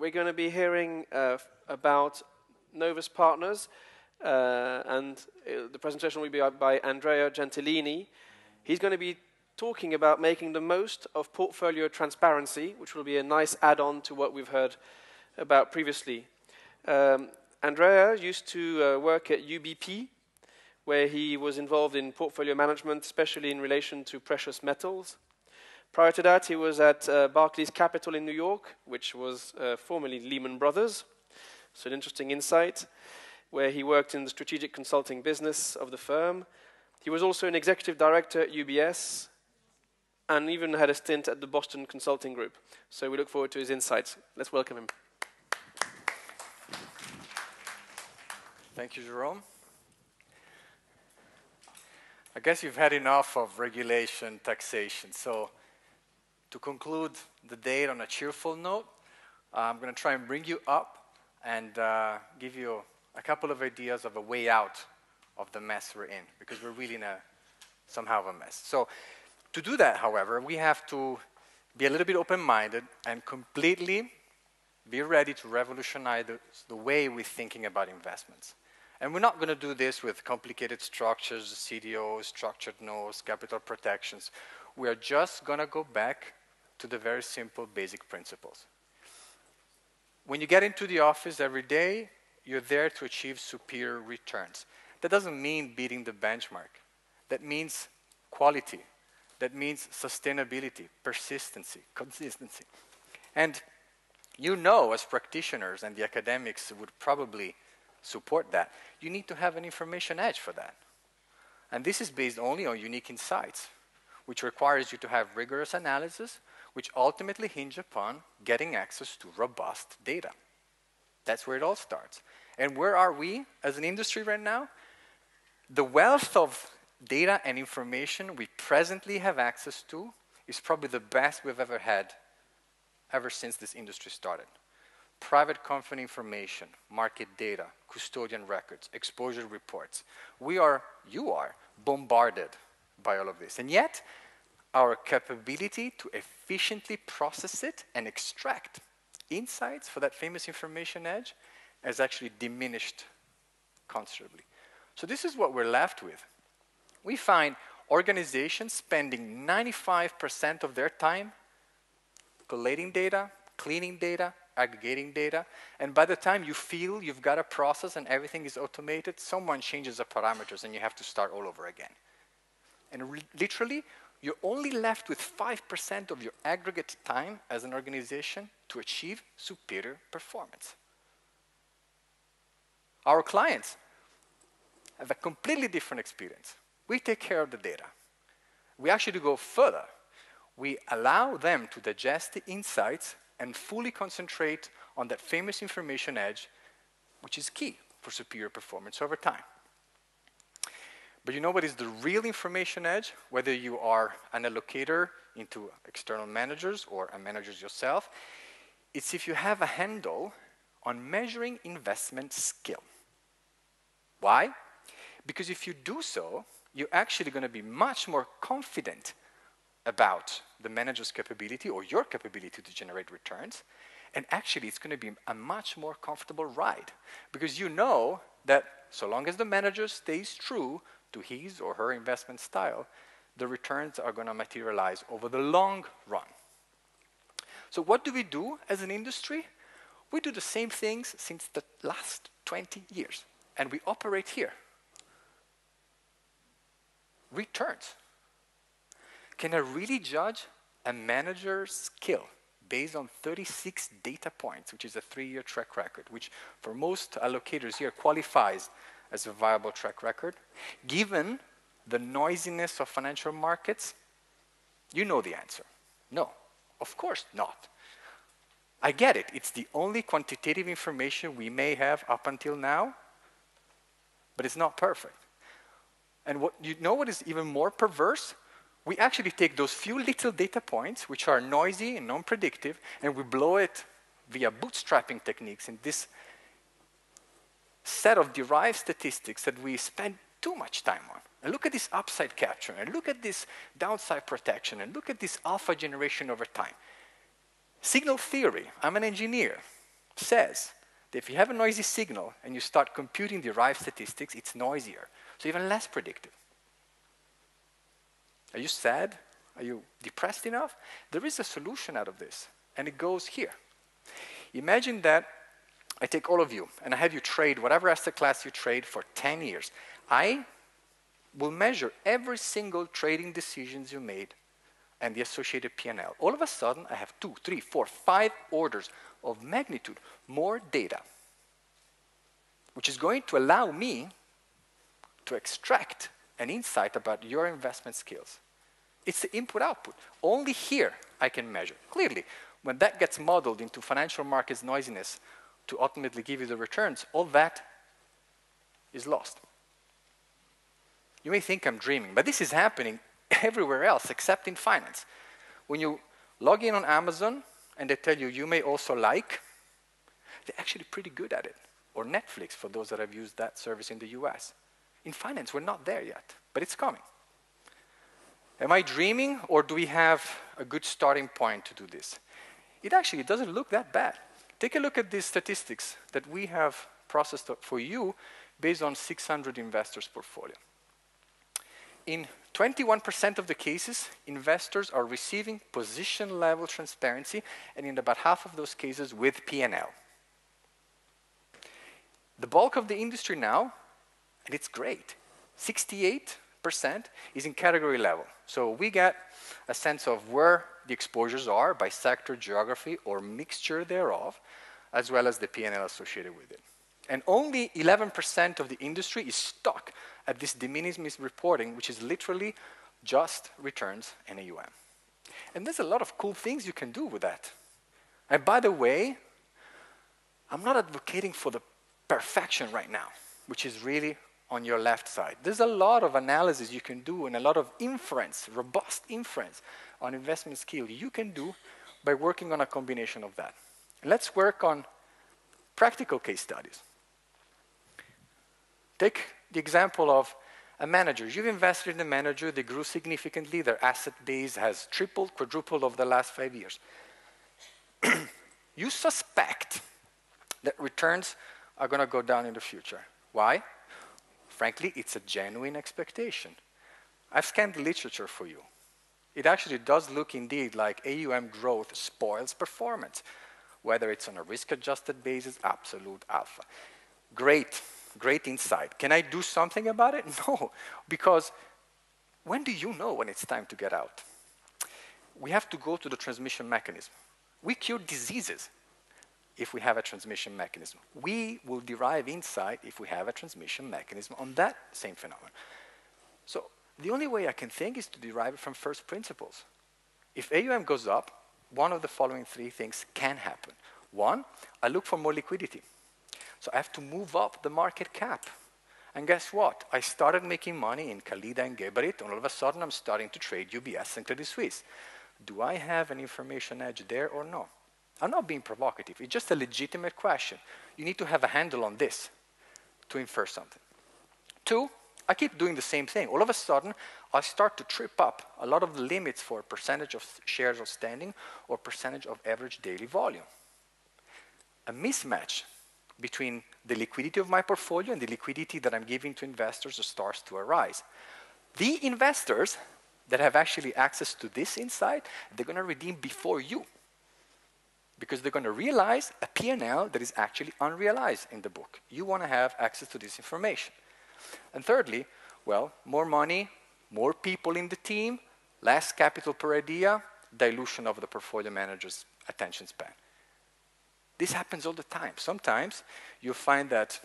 we're going to be hearing about Novus Partners, and the presentation will be by Andrea Gentilini. He's going to be talking about making the most of portfolio transparency, which will be a nice add-on to what we've heard about previously. Andrea used to work at UBP, where he was involved in portfolio management, especially in relation to precious metals. Prior to that, he was at Barclays Capital in New York, which was formerly Lehman Brothers. So an interesting insight, where he worked in the strategic consulting business of the firm. He was also an executive director at UBS, and even had a stint at the Boston Consulting Group. So we look forward to his insights. Let's welcome him. Thank you, Jerome. I guess you've had enough of regulation, taxation. So to conclude the day on a cheerful note, I'm going to try and bring you up and give you a couple of ideas of a way out of the mess we're in, because we're really in somehow of a mess. So to do that, however, we have to be a little bit open-minded and completely be ready to revolutionize the way we're thinking about investments. And we're not going to do this with complicated structures, CDOs, structured notes, capital protections. We are just going to go back to the very simple basic principles. When you get into the office every day, you're there to achieve superior returns. That doesn't mean beating the benchmark. That means quality. That means sustainability, persistency, consistency. And you know, as practitioners, and the academics would probably support that, you need to have an information edge for that. And this is based only on unique insights, which requires you to have rigorous analysis, which ultimately hinge upon getting access to robust data. That's where it all starts. And where are we as an industry right now? The wealth of data and information we presently have access to is probably the best we've ever had ever since this industry started. Private company information, market data, custodian records, exposure reports. You are bombarded by all of this. And yet, our capability to efficiently process it and extract insights for that famous information edge has actually diminished considerably. So this is what we're left with. We find organizations spending 95% of their time collating data, cleaning data, aggregating data, and by the time you feel you've got a process and everything is automated, someone changes the parameters and you have to start all over again. And literally, you're only left with 5% of your aggregate time as an organization to achieve superior performance. Our clients have a completely different experience. We take care of the data. We actually go further. We allow them to digest the insights and fully concentrate on that famous information edge, which is key for superior performance over time. But you know what is the real information edge? Whether you are an allocator into external managers or a manager yourself, it's if you have a handle on measuring investment skill. Why? Because if you do so, you're actually going to be much more confident about the manager's capability or your capability to generate returns. And actually, it's going to be a much more comfortable ride, because you know that so long as the manager stays true to his or her investment style, the returns are going to materialize over the long run. So what do we do as an industry? We do the same things since the last 20 years, and we operate here. Returns. Can I really judge a manager's skill based on 36 data points, which is a 3-year track record, which for most allocators here qualifies as a viable track record? Given the noisiness of financial markets, you know the answer. No, of course not. I get it. It's the only quantitative information we may have up until now, but it's not perfect. And what is even more perverse? We actually take those few little data points, which are noisy and non-predictive, and we blow it via bootstrapping techniques in this set of derived statistics that we spend too much time on. And look at this upside capture, and look at this downside protection, and look at this alpha generation over time. Signal theory, I'm an engineer. says that if you have a noisy signal and you start computing derived statistics, it's noisier, so even less predictive. Are you sad? Are you depressed enough? There is a solution out of this, and it goes here. Imagine that I take all of you, and I have you trade whatever asset class you trade for 10 years. I will measure every single trading decisions you made and the associated P&L. All of a sudden, I have 2, 3, 4, 5 orders of magnitude more data, which is going to allow me to extract an insight about your investment skills. It's the input-output. Only here I can measure. Clearly, when that gets modeled into financial markets noisiness to ultimately give you the returns, all that is lost. You may think I'm dreaming, but this is happening everywhere else except in finance. When you log in on Amazon and they tell you you may also like, they're actually pretty good at it. Or Netflix, for those that have used that service in the US. In finance, we're not there yet, but it's coming. Am I dreaming, or do we have a good starting point to do this? It actually doesn't look that bad. Take a look at these statistics that we have processed for you based on 600 investors' portfolio. In 21% of the cases, investors are receiving position-level transparency, and in about half of those cases with P&L. The bulk of the industry now, and it's great, 68% is in category level. So we get a sense of where the exposures are by sector, geography, or mixture thereof, as well as the P&L associated with it. And only 11% of the industry is stuck at this de minimis reporting, which is literally just returns and AUM. And there's a lot of cool things you can do with that. And by the way, I'm not advocating for the perfection right now, which is really on your left side. There's a lot of analysis you can do and a lot of inference, robust inference on investment skill you can do by working on a combination of that. Let's work on practical case studies. Take the example of a manager. You've invested in a manager, they grew significantly, their asset base has tripled, quadrupled over the last 5 years. You suspect that returns are going to go down in the future. Why? Frankly, it's a genuine expectation. I've scanned the literature for you. It actually does look indeed like AUM growth spoils performance, whether it's on a risk-adjusted basis, absolute alpha. Great, great insight. Can I do something about it? No, because when do you know when it's time to get out? We have to go to the transmission mechanism. We cure diseases if we have a transmission mechanism. We will derive insight if we have a transmission mechanism on that same phenomenon. So the only way I can think is to derive it from first principles. If AUM goes up, one of the following 3 things can happen. 1, I look for more liquidity. So I have to move up the market cap. And guess what? I started making money in Khalida and Geberit, and all of a sudden I'm starting to trade UBS and Credit Suisse. Do I have an information edge there or no? I'm not being provocative. It's just a legitimate question. You need to have a handle on this to infer something. 2, I keep doing the same thing. All of a sudden, I start to trip up a lot of the limits for percentage of shares outstanding or percentage of average daily volume. A mismatch between the liquidity of my portfolio and the liquidity that I'm giving to investors starts to arise. The investors that have actually access to this insight, they're going to redeem before you, because they're going to realize a P&L that is actually unrealized in the book. You want to have access to this information. And thirdly, well, more money, more people in the team, less capital per idea, dilution of the portfolio manager's attention span. This happens all the time. Sometimes you'll find that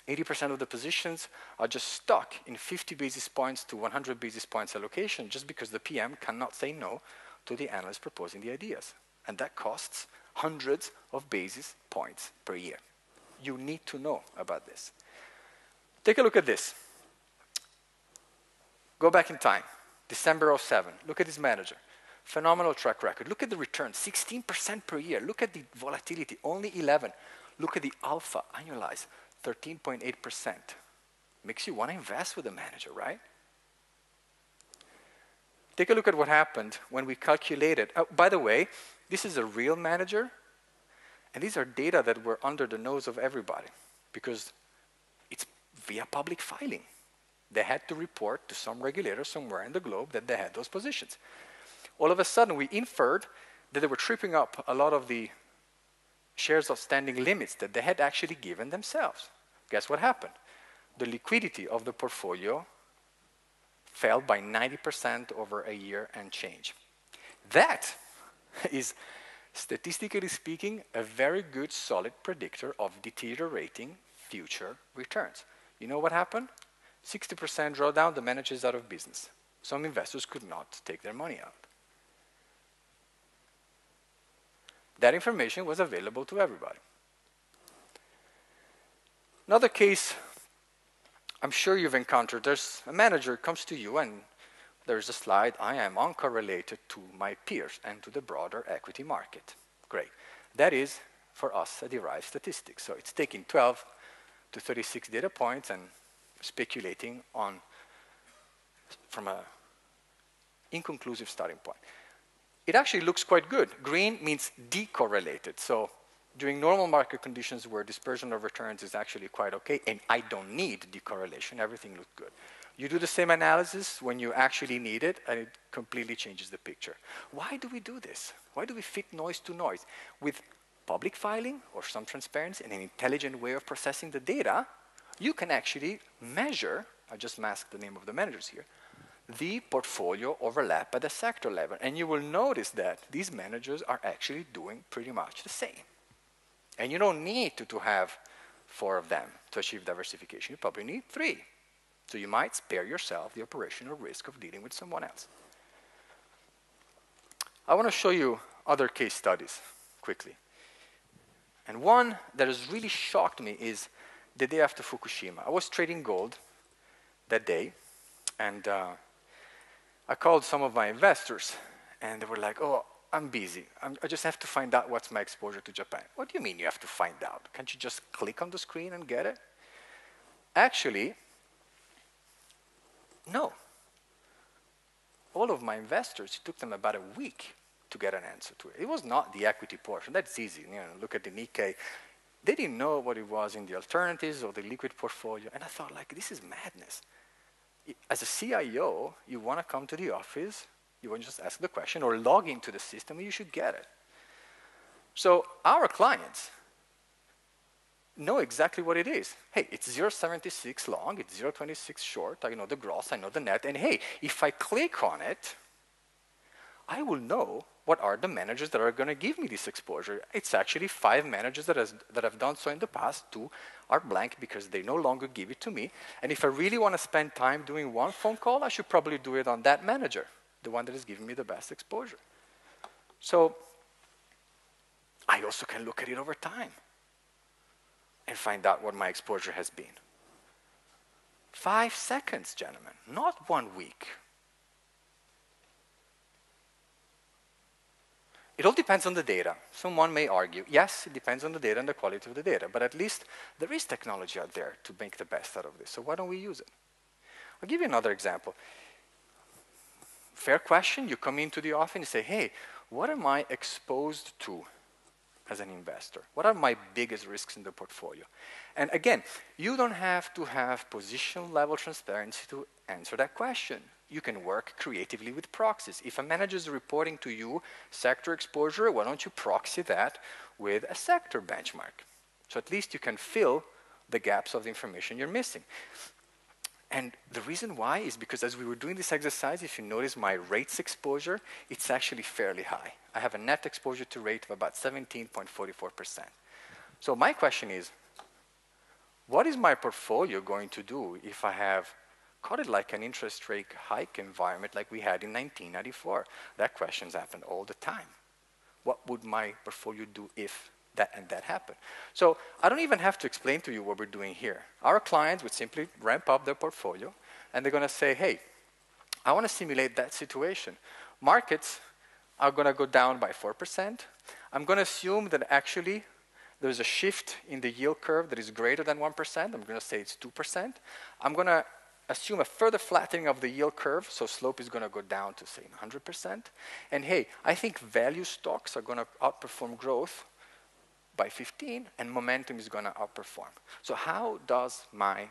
80% of the positions are just stuck in 50 basis points to 100 basis points allocation just because the PM cannot say no to the analyst proposing the ideas. And that costs hundreds of basis points per year. You need to know about this. Take a look at this. Go back in time, December 07. Look at this manager. Phenomenal track record. Look at the return, 16% per year. Look at the volatility, only 11. Look at the alpha, annualized, 13.8%. Makes you want to invest with a manager, right? Take a look at what happened when we calculated. Oh, by the way, this is a real manager, And these are data that were under the nose of everybody because it's via public filing. They had to report to some regulator somewhere in the globe that they had those positions. All of a sudden, we inferred that they were tripping up a lot of the shares outstanding limits that they had actually given themselves. Guess what happened? The liquidity of the portfolio fell by 90% over a year and change. That is, statistically speaking, a very good, solid predictor of deteriorating future returns. You know what happened? 60% drawdown, the manager is out of business. Some investors could not take their money out. That information was available to everybody. Another case I'm sure you've encountered, there's a manager comes to you and there's a slide, I am uncorrelated to my peers and to the broader equity market. Great. That is, for us, a derived statistic. So it's taking 12 to 36 data points and speculating on from an inconclusive starting point. It actually looks quite good. Green means decorrelated. So during normal market conditions where dispersion of returns is actually quite okay, and I don't need decorrelation, everything looks good. You do the same analysis when you actually need it, and it completely changes the picture. Why do we do this? Why do we fit noise to noise? With public filing or some transparency and an intelligent way of processing the data, you can actually measure, I just masked the name of the managers here, the portfolio overlap at the sector level. And you will notice that these managers are actually doing pretty much the same. And you don't need to have 4 of them to achieve diversification. You probably need 3. So you might spare yourself the operational risk of dealing with someone else. I want to show you other case studies quickly. And one that has really shocked me is the day after Fukushima. I was trading gold that day, and I called some of my investors, and they were like, oh, I'm busy. I just have to find out what's my exposure to Japan. What do you mean you have to find out? Can't you just click on the screen and get it? Actually, no. All of my investors, it took them about a week to get an answer to it. It was not the equity portion. That's easy. You know, look at the Nikkei. They didn't know what it was in the alternatives or the liquid portfolio. And I thought, like, this is madness. As a CIO, you want to come to the office, you want to just ask the question or log into the system, and you should get it. So our clients know exactly what it is. Hey, it's 0.76 long, it's 0.26 short, I know the gross, I know the net, and hey, if I click on it, I will know what are the managers that are going to give me this exposure. It's actually 5 managers that have done so in the past. 2 are blank because they no longer give it to me. And if I really want to spend time doing one phone call, I should probably do it on that manager, the one that is giving me the best exposure. So I also can look at it over time and find out what my exposure has been. 5 seconds, gentlemen, not 1 week. It all depends on the data. Someone may argue, yes, it depends on the data and the quality of the data, but at least there is technology out there to make the best out of this, so why don't we use it? I'll give you another example. Fair question, you come into the office and say, hey, what am I exposed to as an investor? What are my biggest risks in the portfolio? And again, you don't have to have position level transparency to answer that question. You can work creatively with proxies. If a manager is reporting to you sector exposure, why don't you proxy that with a sector benchmark? So at least you can fill the gaps of the information you're missing. And the reason why is because as we were doing this exercise, if you notice my rates exposure, it's actually fairly high. I have a net exposure to rate of about 17.44%. So my question is, what is my portfolio going to do if I have call it like an interest rate hike environment like we had in 1994? That question's happened all the time. What would my portfolio do if that and that happened? So I don't even have to explain to you what we're doing here. Our clients would simply ramp up their portfolio, and they're going to say, hey, I want to simulate that situation. Markets are going to go down by 4%. I'm going to assume that actually there's a shift in the yield curve that is greater than 1%. I'm going to say it's 2%. I'm going to assume a further flattening of the yield curve, so slope is going to go down to, say, 100%. And hey, I think value stocks are going to outperform growth by 15, and momentum is going to outperform. So how does my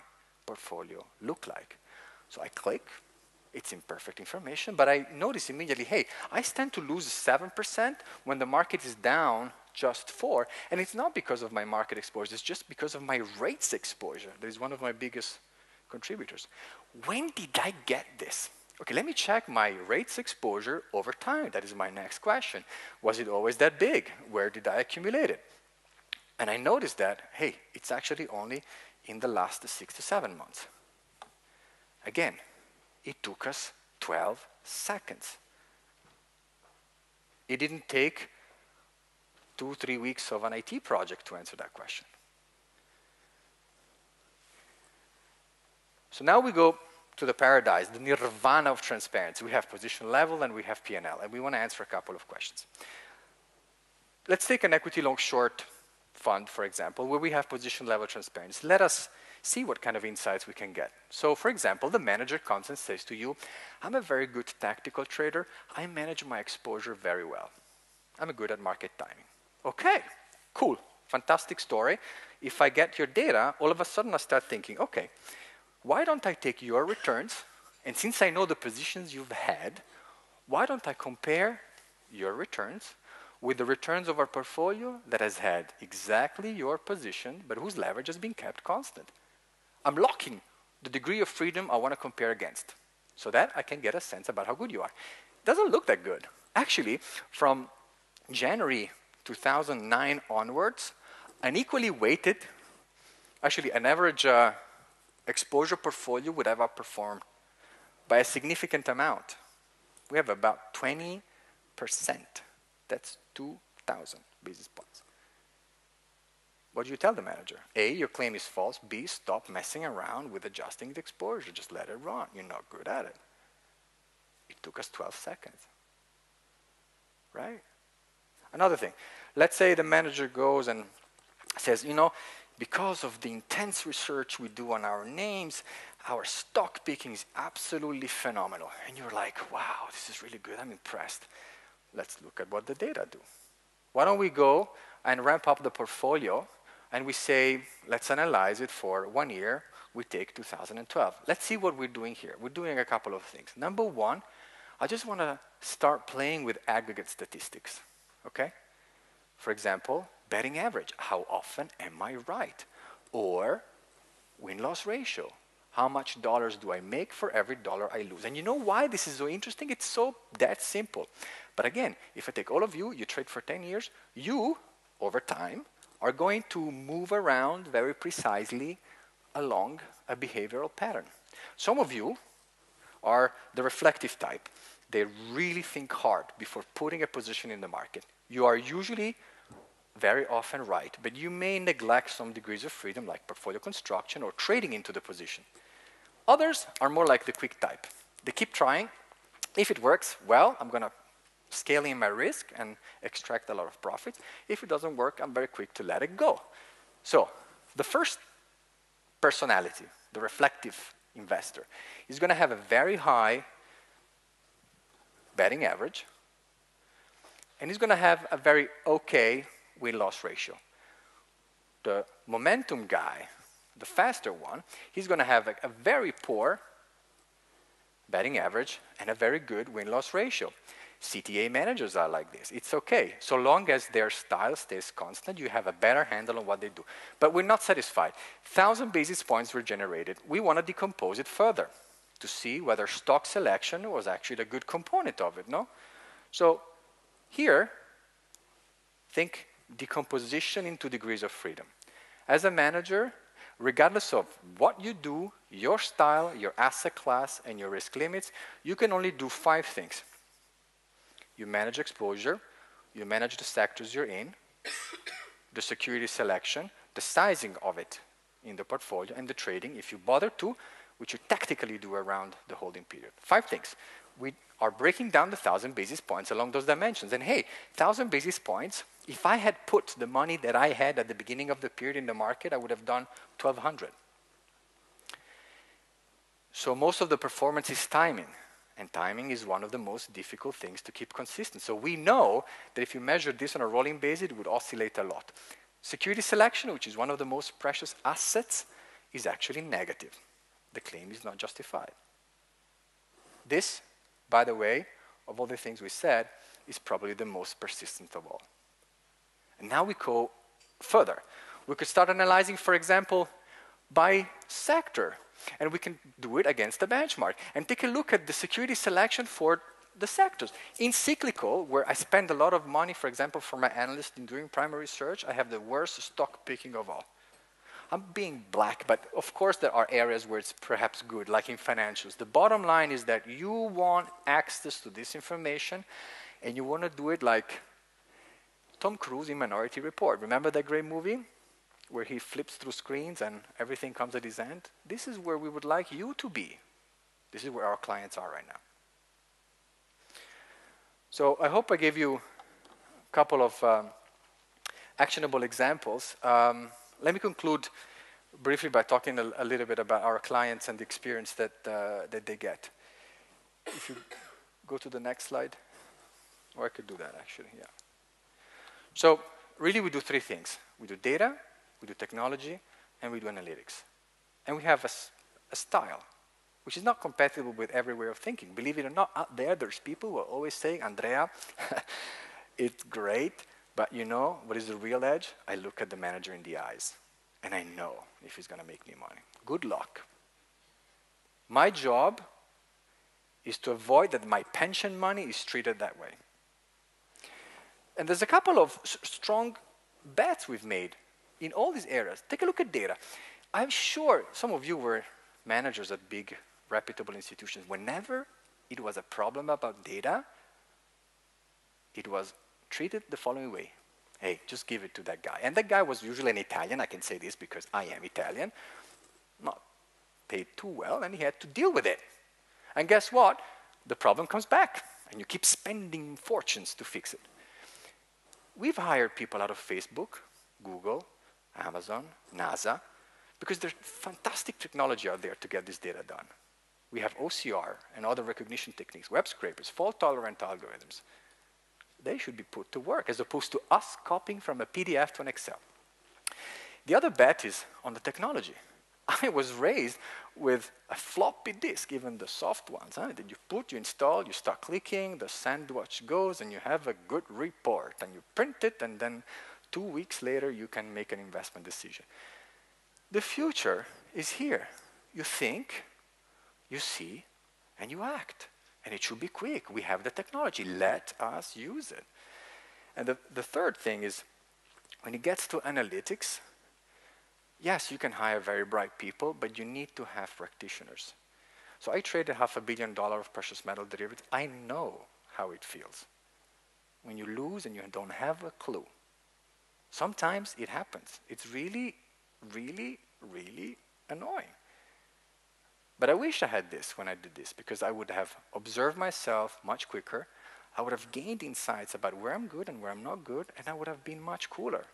portfolio look like? So I click. It's imperfect information, but I notice immediately, hey, I stand to lose 7% when the market is down just 4%, and it's not because of my market exposure, it's just because of my rates exposure. That is one of my biggest contributors. When did I get this? Okay, let me check my rates exposure over time. That is my next question. Was it always that big? Where did I accumulate it? And I noticed that, hey, it's actually only in the last 6 to 7 months. Again, it took us 12 seconds. It didn't take 2, 3 weeks of an IT project to answer that question. So now we go to the paradise, the nirvana of transparency. We have position level and we have P&L, and we want to answer a couple of questions. Let's take an equity long short fund, for example, where we have position level transparency. Let us see what kind of insights we can get. So, for example, the manager comes and says to you, I'm a very good tactical trader. I manage my exposure very well. I'm good at market timing. Okay, cool, fantastic story. If I get your data, all of a sudden I start thinking, okay, why don't I take your returns, and since I know the positions you've had, why don't I compare your returns with the returns of our portfolio that has had exactly your position, but whose leverage has been kept constant? I'm locking the degree of freedom I want to compare against, so that I can get a sense about how good you are. Doesn't look that good. Actually, from January 2009 onwards, an equally weighted, actually an average exposure portfolio would have outperformed by a significant amount. We have about 20%. That's 2,000 basis points. What do you tell the manager? A, your claim is false. B, stop messing around with adjusting the exposure. Just let it run. You're not good at it. It took us 12 seconds. Right? Another thing. Let's say the manager goes and says, you know, because of the intense research we do on our names, our stock picking is absolutely phenomenal. And you're like, wow, this is really good. I'm impressed. Let's look at what the data do. Why don't we go and ramp up the portfolio, and we say, let's analyze it for 1 year. We take 2012. Let's see what we're doing here. We're doing a couple of things. Number one, I just want to start playing with aggregate statistics, okay? For example, betting average. How often am I right? Or win-loss ratio. How much dollars do I make for every dollar I lose? And you know why this is so interesting? It's so that simple. But again, if I take all of you, you trade for 10 years, you, over time, are going to move around very precisely along a behavioral pattern. Some of you are the reflective type. They really think hard before putting a position in the market. You are usually very often right, but you may neglect some degrees of freedom like portfolio construction or trading into the position. Others are more like the quick type. They keep trying. If it works, well, I'm going to scale in my risk and extract a lot of profits. If it doesn't work, I'm very quick to let it go. So the first personality, the reflective investor, is going to have a very high betting average, and he's going to have a very okay win-loss ratio. The momentum guy, the faster one, he's going to have a very poor betting average and a very good win-loss ratio. CTA managers are like this. It's okay. So long as their style stays constant, you have a better handle on what they do. But we're not satisfied. 1,000 basis points were generated. We want to decompose it further to see whether stock selection was actually a good component of it, no? So here, think decomposition into degrees of freedom. As a manager, regardless of what you do, your style, your asset class, and your risk limits, you can only do 5 things. You manage exposure, you manage the sectors you're in, the security selection, the sizing of it in the portfolio, and the trading, if you bother to, which you tactically do around the holding period. 5 things. We are breaking down the 1,000 basis points along those dimensions. And hey, 1,000 basis points, if I had put the money that I had at the beginning of the period in the market, I would have done 1,200. So most of the performance is timing. And timing is one of the most difficult things to keep consistent. So we know that if you measure this on a rolling basis, it would oscillate a lot. Security selection, which is one of the most precious assets, is actually negative. The claim is not justified. This, by the way, of all the things we said, is probably the most persistent of all. And now we go further. We could start analyzing, for example, by sector. And we can do it against the benchmark. And take a look at the security selection for the sectors. In cyclical, where I spend a lot of money, for example, for my analyst in doing primary research, I have the worst stock picking of all. I'm being black, but of course there are areas where it's perhaps good, like in financials. The bottom line is that you want access to this information, and you want to do it like Tom Cruise in Minority Report. Remember that great movie where he flips through screens and everything comes at his end? This is where we would like you to be. This is where our clients are right now. So I hope I gave you a couple of actionable examples. Let me conclude briefly by talking a little bit about our clients and the experience that they get. If you go to the next slide, or I could do that actually, yeah. So really we do three things. We do data, we do technology, and we do analytics. And we have a style, which is not compatible with every way of thinking. Believe it or not, out there, there's people who are always saying, Andrea, it's great, but you know what is the real edge? I look at the manager in the eyes, and I know if he's going to make me money. Good luck. My job is to avoid that my pension money is treated that way. And there's a couple of strong bets we've made in all these areas. Take a look at data. I'm sure some of you were managers at big, reputable institutions. Whenever it was a problem about data, it was treated the following way. Hey, just give it to that guy. And that guy was usually an Italian. I can say this because I am Italian. Not paid too well, and he had to deal with it. And guess what? The problem comes back, and you keep spending fortunes to fix it. We've hired people out of Facebook, Google, Amazon, NASA, because there's fantastic technology out there to get this data done. We have OCR and other recognition techniques, web scrapers, fault-tolerant algorithms. They should be put to work, as opposed to us copying from a PDF to an Excel. The other bet is on the technology. I was raised with a floppy disk, even the soft ones, that you put, you install, you start clicking, the sandwich goes, and you have a good report, and you print it, and then 2 weeks later, you can make an investment decision. The future is here. You think, you see, and you act. And it should be quick. We have the technology. Let us use it. And the third thing is, when it gets to analytics, yes, you can hire very bright people, but you need to have practitioners. So I traded $500 million of precious metal derivatives. I know how it feels when you lose and you don't have a clue. Sometimes it happens. It's really, really, really annoying. But I wish I had this when I did this, because I would have observed myself much quicker. I would have gained insights about where I'm good and where I'm not good, and I would have been much cooler.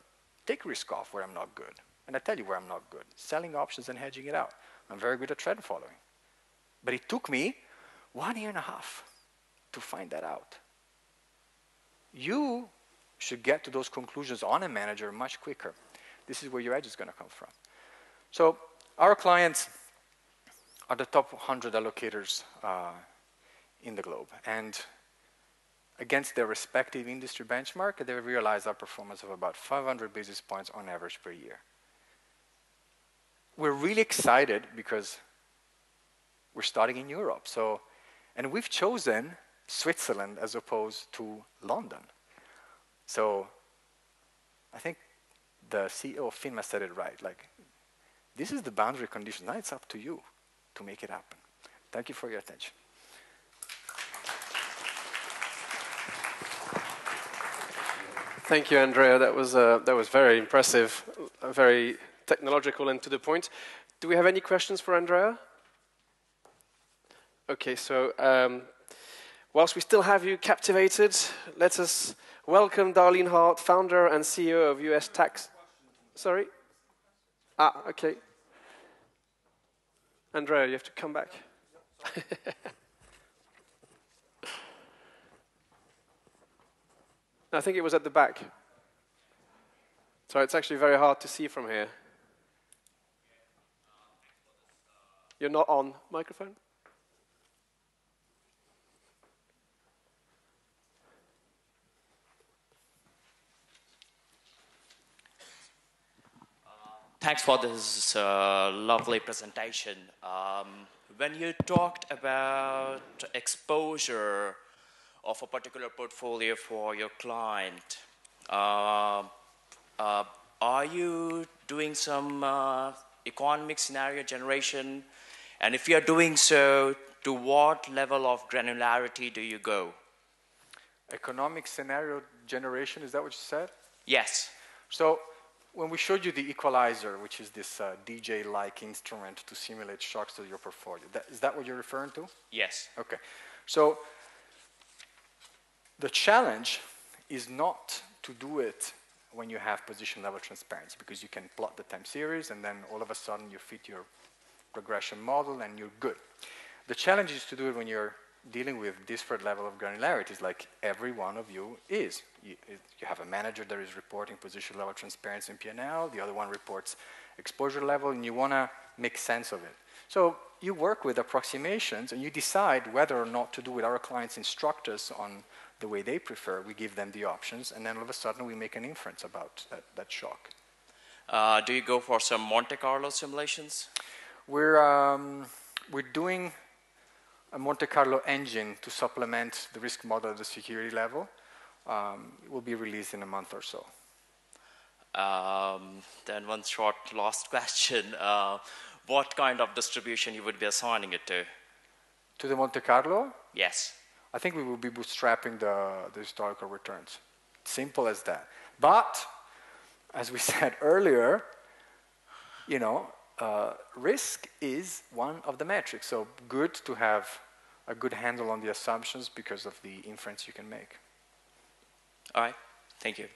Take risk off where I'm not good. And I tell you where I'm not good. Selling options and hedging it out. I'm very good at trend following. But it took me 1.5 years to find that out. You should get to those conclusions on a manager much quicker. This is where your edge is going to come from. So our clients are the top 100 allocators in the globe. And against their respective industry benchmark, they realize our performance of about 500 basis points on average per year. We're really excited because we're starting in Europe. And we've chosen Switzerland as opposed to London. So I think the CEO of FINMA said it right. Like, this is the boundary condition. Now it's up to you to make it happen. Thank you for your attention. Thank you, Andrea. That was very impressive, very technological and to the point. Do we have any questions for Andrea? Okay, so whilst we still have you captivated, let us welcome Darlene Hart, founder and CEO of US Tax. Sorry? Okay. Andrea, you have to come back. I think it was at the back. So it's actually very hard to see from here. You're not on microphone? Thanks for this lovely presentation. When you talked about exposure of a particular portfolio for your client, are you doing some economic scenario generation? And if you're doing so, to what level of granularity do you go? Economic scenario generation, is that what you said? Yes. So when we showed you the equalizer, which is this DJ-like instrument to simulate shocks to your portfolio, is that what you're referring to? Yes. Okay. So the challenge is not to do it when you have position level transparency, because you can plot the time series and then all of a sudden you fit your regression model and you're good. The challenge is to do it when you're dealing with disparate level of granularities, like every one of you is. You have a manager that is reporting position level transparency in P&L, the other one reports exposure level, and you want to make sense of it. So you work with approximations and you decide whether or not to do with our clients instruct us on the way they prefer. We give them the options, and then all of a sudden we make an inference about that shock. Do you go for some Monte Carlo simulations? We're doing a Monte Carlo engine to supplement the risk model at the security level. It will be released in a month or so. Then one short last question. What kind of distribution you would be assigning it to? To the Monte Carlo? Yes. I think we will be bootstrapping the historical returns. Simple as that. But, as we said earlier, you know, risk is one of the metrics. So good to have a good handle on the assumptions because of the inference you can make. All right. Thank you.